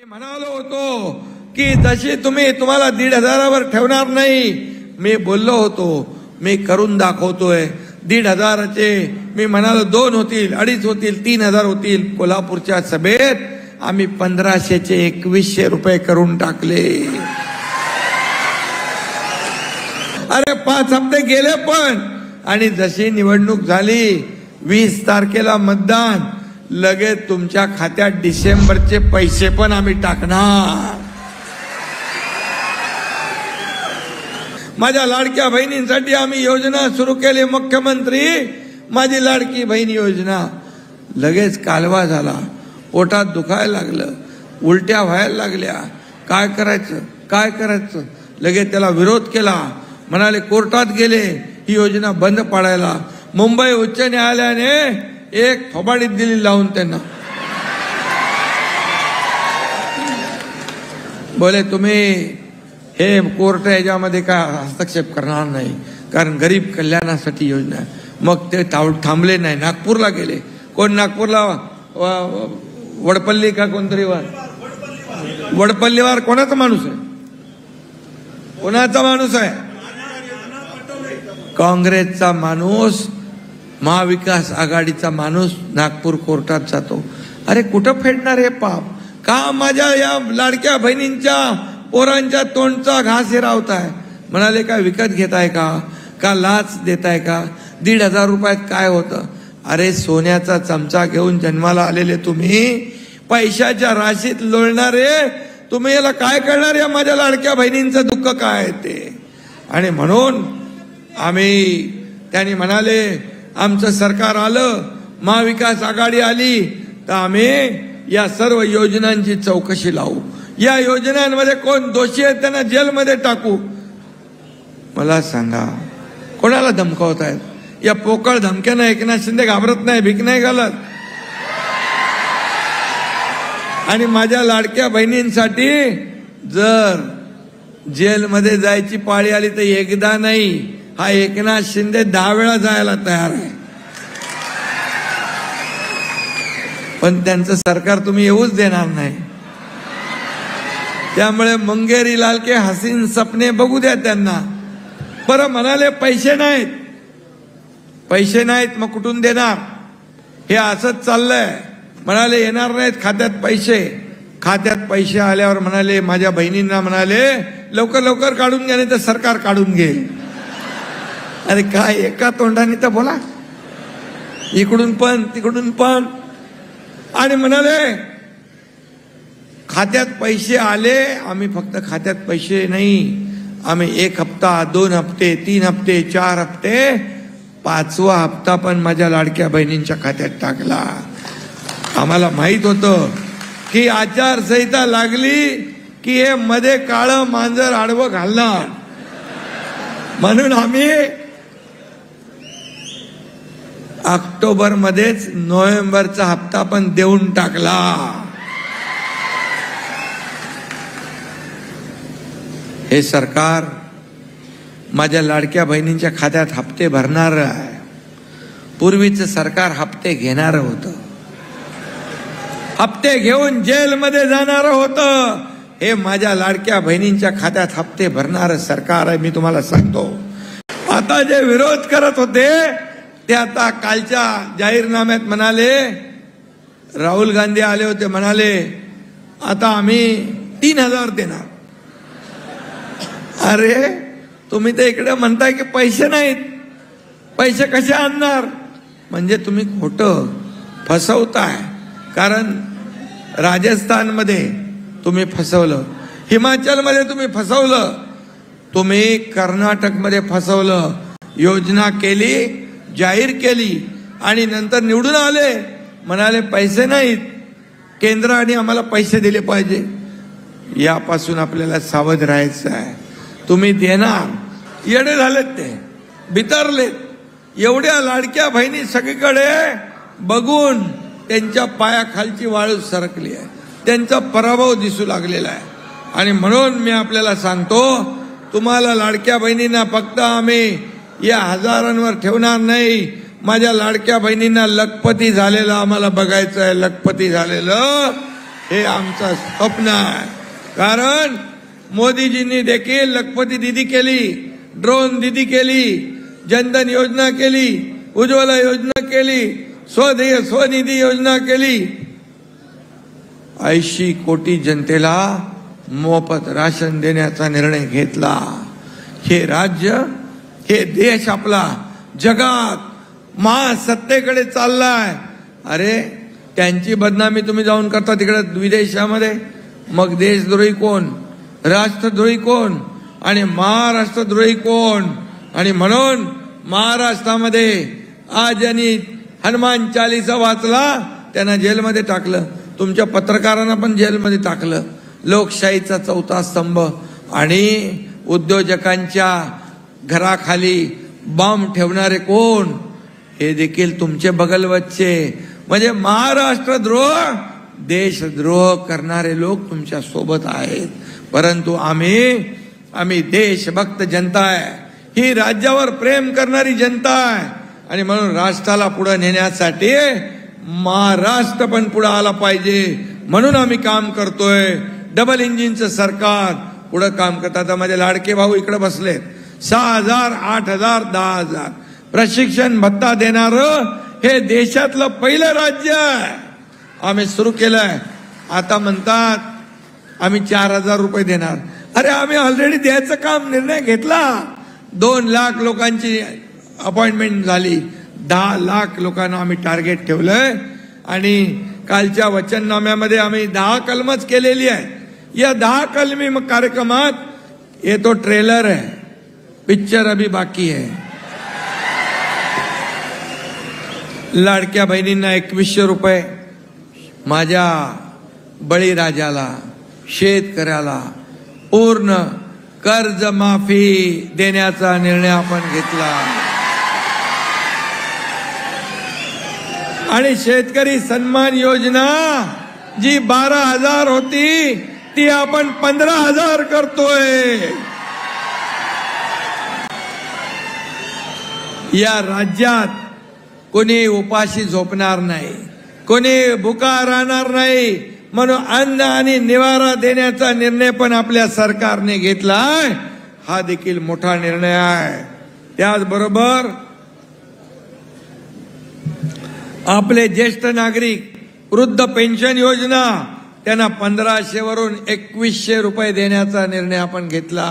म्हणालो होतो की जशी तुम्हाला 1,500वर ठेवणार नाही, मी बोललो होतो, मी करून दाखवतोय. 1,500चे मी म्हणालो 2 होतील, 2.5 होतील, 3,000 होतील. कोल्हापूरच्या सभेत आम्ही 1,500चे 2,100 रुपये करून टाकले. अरे 5 हप्ते गेले पण. आणि जशी निवडणूक झाली 20 तारखेला मतदान, लगेच तुमच्या खात्यात डिसेंबरचे पैसे पण आम्ही टाकणार. माझ्या लाडक्या बहिणींसाठी आम्ही योजना सुरू केली. मुख्यमंत्री माझी लाडकी बहीण योजना. लगेच कालवा झाला, पोटात दुखायला लागलं, उलट्या व्हायला लागल्या. काय करायचं. लगेच त्याला विरोध केला. म्हणाले कोर्टात गेले ही योजना बंद पाडायला. मुंबई उच्च न्यायालयाने एक थोबाडीत दिली लावून त्यांना. बोले तुम्ही हे कोर्ट याच्यामध्ये काय हस्तक्षेप करणार नाही, कारण गरीब कल्याणासाठी योजना आहे. मग ते थांबले नाही, नागपूरला गेले. कोण नागपूरला? वडपल्ली का कोणतरी वडपल्लीवार कोणाचा माणूस आहे? कोणाचा माणूस आहे? काँग्रेसचा माणूस, महाविकास आघाडीचा माणूस नागपूर कोर्टात जातो. अरे कुठं फेडणार हे पाप? का माझ्या या लाडक्या बहिणींच्या पोरांच्या तोंडचा घास हिरावताय? म्हणाले काय विकत घेताय का लाच देताय का? 1,500 रुपयात काय होतं? अरे सोन्याचा चमचा घेऊन जन्माला आलेले तुम्ही, पैशाच्या राशीत लोळणारे तुम्ही, याला काय करणार? या माझ्या लाडक्या बहिणींचं दुःख काय आहे ते. आणि म्हणून त्यांनी म्हणाले आमचं सरकार आलं, महाविकास आघाडी आली तर आम्ही या सर्व योजनांची चौकशी लावू. या योजनांमध्ये कोण दोषी आहेत त्यांना जेलमध्ये टाकू. मला सांगा कोणाला धमकावत आहेत? या पोकळ धमक्यानं एकनाथ शिंदे घाबरत नाही, भीक नाही घालत. आणि माझ्या लाडक्या बहिणींसाठी जर जेलमध्ये जायची पाळी आली तर एकदा नाही, हा एकनाथ शिंदे 10 वेळा जायला तयार आहे. पण त्यांचं सरकार तुम्ही येऊच देणार नाही. त्यामुळे मुंगेरी लाल के हसीन सपने बघू द्या त्यांना. बरं म्हणाले पैसे नाहीत, मग कुठून देणार? हे असंच चाललंय. म्हणाले येणार नाहीत खात्यात पैसे आल्यावर म्हणाले माझ्या बहिणींना म्हणाले लवकर काढून घ्या, नाही तर सरकार काढून घेईल. अरे काय एका तोंडाने तर बोला, इकडून पण तिकडून पण. आणि म्हणाले खात्यात पैसे आले. आम्ही फक्त खात्यात पैसे नाही, आम्ही 1 हप्ता, 2 हप्ते, 3 हप्ते, 4 हप्ते, 5वा हप्ता पण माझ्या लाडक्या बहिणींच्या खात्यात टाकला. आम्हाला माहित होतं की आचारसंहिता लागली की हे मध्ये काळं मांजर आडवं घालणार, म्हणून आम्ही ऑक्टोबर मध्येच नोव्हेंबरचा हप्ता पण देऊन टाकला. हे सरकार माझ्या लाडक्या बहिणींच्या खात्यात हप्ते भरणार आहे. पूर्वीचं सरकार हप्ते घेणार होतं, हप्ते घेऊन जेलमध्ये जाणार होतं. हे माझ्या लाडक्या बहिणींच्या खात्यात हप्ते भरणारं सरकार आहे. मी तुम्हाला सांगतो, आता जे विरोध करत होते ते आता कालच्या जाहीरनाम्यात म्हणाले, राहुल गांधी आले होते, म्हणाले आता आम्ही 3,000 देणार. अरे तुम्ही तर इकडे म्हणताय की पैसे नाहीत, पैसे कसे आणणार? म्हणजे तुम्ही खोटं फसवताय. कारण राजस्थानमध्ये तुम्ही फसवलं, हिमाचलमध्ये तुम्ही फसवलं, तुम्ही कर्नाटकमध्ये फसवलं. योजना केली, जाहीर केली आणि नंतर निवडून आले, म्हणाले पैसे नाहीत, केंद्राने आम्हाला पैसे दिले पाहिजे. यापासून आपल्याला सावध राहायचं आहे. तुम्ही देणार, येडे झालेत ते, बितरलेत. एवढ्या लाडक्या बहिणी सगळीकडे बघून त्यांच्या पायाखालची वाळू सरकली आहे, त्यांचा पराभव दिसू लागलेला आहे. आणि म्हणून मी आपल्याला सांगतो, तुम्हाला लाडक्या बहिणींना फक्त आम्ही या हजारांवर ठेवणार नाही. माझ्या लाडक्या बहिणींना लखपती झालेलं आम्हाला बघायचं आहे. लखपती झालेलं हे आमचं स्वप्न आहे. कारण मोदीजींनी देखील लखपती दिदी केली, ड्रोन दिदी केली, जनधन योजना केली, उज्ज्वला योजना केली, स्वनिधी योजना केली. 80 कोटी जनतेला मोफत राशन देण्याचा निर्णय घेतला. हे राज्य, हे देश आपला जगात महासत्तेकडे चाललाय. अरे त्यांची बदनामी तुम्ही जाऊन करता तिकडे विदेशामध्ये. मग देशद्रोही कोण, राष्ट्रद्रोही कोण आणि महाराष्ट्रद्रोही कोण? आणि म्हणून महाराष्ट्रामध्ये आज यांनी हनुमान चालीसा वाचला, त्यांना जेलमध्ये टाकलं. तुमच्या पत्रकारांना पण जेलमध्ये टाकलं. लोकशाहीचा चौथा स्तंभ आणि उद्योजकांच्या घराखाली बॉम्ब ठेवणारे कोण? हे देखील तुमचे बगलवच्चे. म्हणजे महाराष्ट्रद्रोह, देशद्रोह करणारे लोक तुमच्या सोबत आहेत. परंतु आम्ही देशभक्त जनता आहे, ही राज्यावर प्रेम करणारी जनता आहे. आणि म्हणून राष्ट्राला पुढे नेण्यासाठी महाराष्ट्र पण पुढे आला पाहिजे. म्हणून आम्ही काम करतोय. डबल इंजिनचं सरकार पुढे काम करतात. आता माझे लाडके भाऊ इकडे बसलेत. 6,000, 8,000, 10,000 प्रशिक्षण भत्ता देणार हे देशातलं पहिलं राज्य आहे. आम्ही सुरू केलंय. आता म्हणतात आम्ही 4,000 रुपये देणार. अरे आम्ही ऑलरेडी द्यायचं काम निर्णय घेतला. 2 लाख लोकांची अपॉइंटमेंट झाली. 10 लाख लोकांना आम्ही टार्गेट ठेवलंय. आणि कालच्या वचननाम्यामध्ये आम्ही 10 कलमच केलेली आहे. या 10 कलमी कार्यक्रमात ये तो ट्रेलर है, पिक्चर अभी बाकी है. लाडक्या बहिणींना 2100 रुपये, माझ्या बळीराजाला, शेतकऱ्याला पूर्ण कर्ज माफी देण्याचा निर्णय आपण घेतला. आणि शेतकरी सन्मान योजना जी 12,000 होती ती आपण 15,000 करतोय. या राज्यात कोणी उपाशी झोपणार नाही, कोणी भुका राहणार नाही. म्हणून अन्न आणि निवारा देण्याचा निर्णय पण आपल्या सरकारने घेतलाय. हा देखील मोठा निर्णय आहे. त्याचबरोबर आपले ज्येष्ठ नागरिक वृद्ध पेन्शन योजना त्यांना 1,500 वरून 2,100 रुपये देण्याचा निर्णय आपण घेतला.